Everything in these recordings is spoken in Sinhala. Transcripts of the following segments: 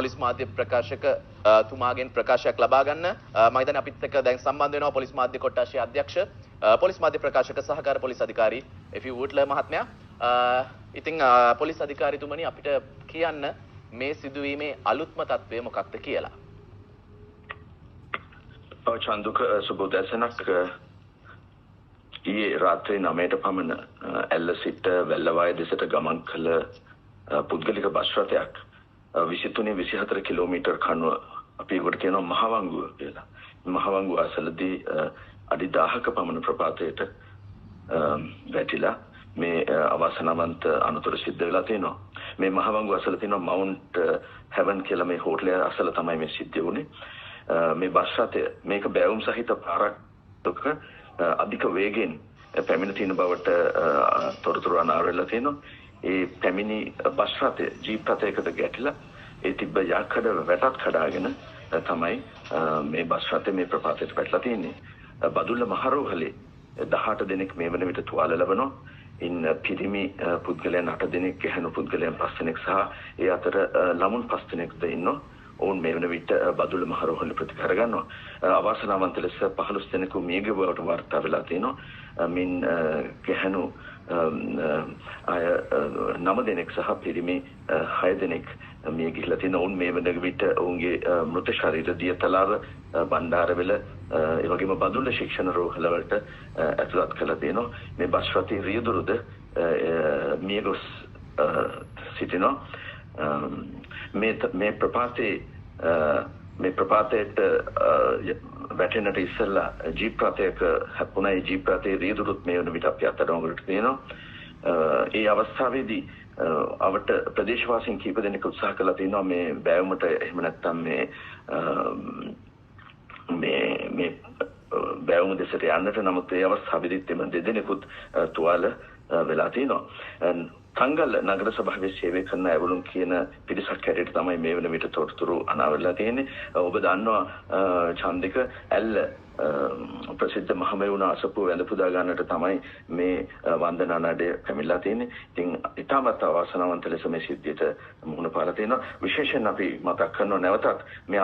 පොලිස් මාධ්‍ය ප්‍රකාශක තුමාගෙන් ප්‍රකාශයක් ලබා ගන්න මම හිතන්නේ අපිත් එක්ක දැන් සම්බන්ධ වෙනවා පොලිස් මාධ්‍ය කොට්ටාශයේ අධ්‍යක්ෂ පොලිස් මාධ්‍ය ප්‍රකාශක සහකාර පොලිස් අධිකාරී එෆ්.යූ. වූට්ලර් මහත්මයා. ඉතින් පොලිස් අධිකාරීතුමනි අපිට කියන්න මේ සිදුවීමේ අලුත්ම තත්ත්වය මොකක්ද කියලා. චන්දුක සුබෝදෑසනක් ඊයේ රාත්‍රී 9ට පමණ ඇල්ල සිට වැල්ලවාය දෙසට ගමන් කළ පුද්ගලික බස් රථයක් 23-24 කිලෝමීටර් කණුව අපි ඒකට කියනවා මහවංගුව කියලා. මහවංගුව අසලදී අඩි 1000ක පමණ ප්‍රපාතයට වැටිලා මේ අවාසනාවන්ත අනතුර සිද්ධ වෙලා තියෙනවා. මේ මහවංගුව අසල තියෙනවා මවුන්ට් හෙවන් කියලා මේ හෝටලය අසල තමයි මේ සිද්ධ වුණේ. මේ බස් රථය මේක බැවුම් සහිත පාරක් අධික වේගෙන් පැමිණ තියෙන බවට තොරතුරු අනාවර වෙලා තියෙනවා. ඒ පැමිණි බස් රථය ජීප් රථයකට ගැටිලා ඒ තිබ්බ යකඩ වැටත් කඩාගෙන තමයි මේ බස් රථය මේ ප්‍රපාතයට වැටලා තියෙන්නේ. බදුල්ල මහරෝහලේ 18 දෙනෙක් මේ වන විට තුවාල ලබනවා. ඉන් පිරිමි පුද්ගලයන් 8 දෙනෙක්, ගැහැණු පුද්ගලයන් 5 දෙනෙක් සහ ඒ අතර ළමුන් 5 දෙනෙක්ද ඉන්නවා. ඔවුන් මේ වන විට බදුල්ල මහරෝහලේ ප්‍රතිකාර ගන්නවා. අවාසනාවන්ත ලෙස 15 දෙනෙකු මිය ගිය බවට වාර්තා වෙලා තියෙනවා. මින් ගැහැණු අය 9 දෙනෙක් සහ පිරිමි 6 දෙනෙක් මිය ගිහිලා තියෙනවා. ඔවුන් මේ වන විට ඔවුන්ගේ මృత ශරීර දියතලාව බණ්ඩාරවෙල ඒ වගේම බදුල්ල ශික්ෂණ රෝහල වලට ඇතුළත් කරලා තියෙනවා. මේ බස් රථයේ රියදුරුද මිය ගොස් සිටිනවා. මේ ප්‍රපාතයට වැටෙන්නට ඉස්සෙල්ලා ජීප් රථයක හැප්පුණා. ඒ ජීප් රථයේ රියදුරුත් මේ වන විට අපි අත්අඩංගුවට තියෙනවා. ඒ අවස්ථාවේදී අවට ප්‍රදේශවාසීන් කීප දෙනෙක් උත්සාහ කළා තියෙනවා මේ බෑවුමට එහෙම නැත්නම් මේ බෑවුම දෙසට යන්නට. නමුත් ඒ අවස්ථාවේදීත් එම දෙදෙනෙකුත් තුවාල වෙලා තියෙනවා. තංගල් නගර සභාවේ සේවය කරන ඇවුලුන් කියන පිරිසක් හැටියට තමයි මේ වෙන විට තොරතුරු අනාවරලා තියෙන්නේ. ඔබ දන්නවා චන්දික ඇල්ල ප්‍රසිද්ධ මහමෙවුනා අසපුව වැඳ පුදා ගන්නට තමයි මේ වන්දනා නඩය පැමිණලා තියෙන්නේ. ඉතින් ඊටමත් අවාසනාවන්ත ලෙස මේ සිද්ධියට මුහුණ පාලා තියෙනවා. විශේෂයෙන් අපි මතක් කරනවා නැවතත් මේ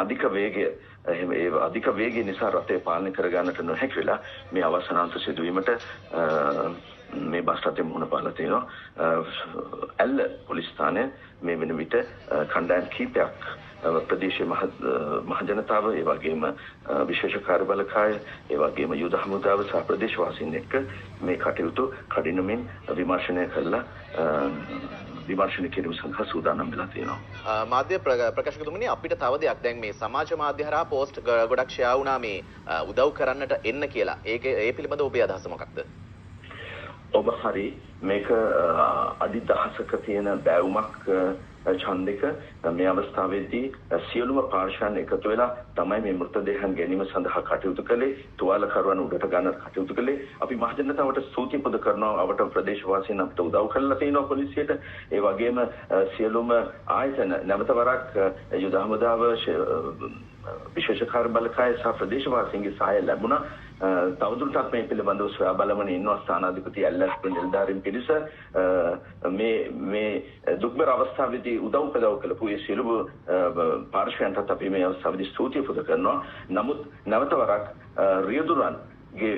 අධික වේගය නිසා රථය පාලනය කර ගන්නට නොහැකි වෙලා මේ අවාසනාවන්ත සිදුවීමට මේ බස් රථය මුහුණ පාලා තියෙනවා. ඇල්ල පොලිස් ස්ථානය මේ වෙන විට කණ්ඩායම් කීපයක් ප්‍රදේශීය මහ ජනතාව ඒ වගේම විශේෂ කාර්යබලකාය ඒ වගේම යුද හමුදාව සහ ප්‍රදේශවාසීන් එක්ක මේ කටයුතු කඩිනමින් විමර්ශනය කළා. විමර්ශන කිරීම සඳහා සූදානම් වෙලා තියෙනවා. මාධ්‍ය ප්‍රකාශකතුමනි අපිට තව දෙයක් දැන් මේ සමාජ මාධ්‍ය හරහා පෝස්ට් ගොඩක් ෂෙයා වුණා මේ උදව් කරන්නට එන්න කියලා. ඒ පිළිබඳව ඔබේ අදහස මොකක්ද? ඔබ හරි මේක අඩි 10ක තියෙන බෑවුමක් ඡන්දික මේ අවස්ථාවේදී සියලුම පාර්ශ්වයන් එකතු වෙලා තමයි මේ මృతදේහයන් ගැනීම සඳහා කටයුතු කළේ. තුවාලකරුවන් උඩට ගන්න කටයුතු කළේ. අපි මහජනතාවට ස්තුති පුද කරනවා. අවට ප්‍රදේශවාසීන් අපිට උදව් කරලා තියෙනවා පොලිසියට. ඒ වගේම සියලුම ආයතන නැවත වරක් යුද හමුදාව විශේෂ කාර්යබලකාය සහ ප්‍රදේශවාසීන්ගේ සහාය ලැබුණා. තවදුරටත් මේ පිළිබඳව සොයා බලමින් ඉන්නවා ස්ථානාධිපති ඇල්ලස් නිලධාරීන් පිරිස. මේ දුක්බර අවස්ථාවේදී උදව් කළපු ඒ සියලුම පාර්ශ්වයන්ටත් අපි මේ අවස්ථාවේදී ස්තුතිය පුද කරනවා. නමුත් නැවත වරක් රියදුරන්ගේ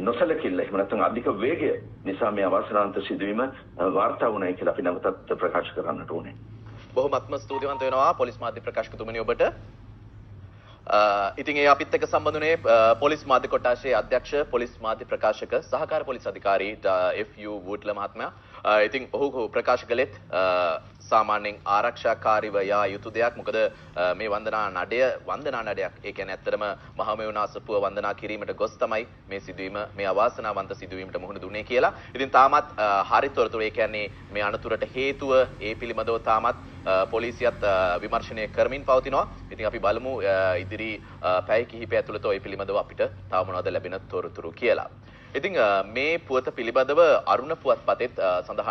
නොසලකිල්ල එහෙම නැත්නම් අධික වේගය නිසා මේ අවාසනාවන්ත සිදුවීම වාර්තා වුණයි කියලා අපි නැවතත් ප්‍රකාශ කරන්නට ඕනේ. බොහොමත්ම ස්තුතිවන්ත වෙනවා පොලිස් මාධ්‍ය ප්‍රකාශකතුමනි ඔබට. ඉතින් ඒ අපිත් එක්ක සම්බන්ධුනේ පොලිස් මාධ්‍ය කොට්ටාශයේ අධ්‍යක්ෂ පොලිස් මාධ්‍ය ප්‍රකාශක සහකාර පොලිස් අධිකාරී එෆ්.යූ. වූට්ලර් මහත්මයා. ඉතින් ඔහු ප්‍රකාශ කළෙත් සාමාන්‍යයෙන් ආරක්ෂාකාරීව යා යුතු දෙයක්. මොකද මේ වන්දනා නඩයක් ඒ කියන්නේ ඇත්තටම මහමෙවුනා අසපුව වන්දනා කිරීමට ගොස් තමයි මේ සිදුවීම මේ අවාසනාවන්ත සිදුවීමට මුහුණ දුන්නේ කියලා. ඉතින් තාමත් හරි තොරතුරු ඒ කියන්නේ මේ අනතුරට හේතුව ඒ පිළිබඳව තාමත් පොලිසියත් විමර්ශනය කරමින් පවතිනවා. ඉතින් අපි බලමු ඉදිරි පැය කිහිපය ඇතුළත ওই පිළිබඳව අපිට තව මොනවද ලැබෙන තොරතුරු කියලා. ඉතින් මේ පුවත පිළිබඳව අරුණ පුවත්පතෙත් සඳහන්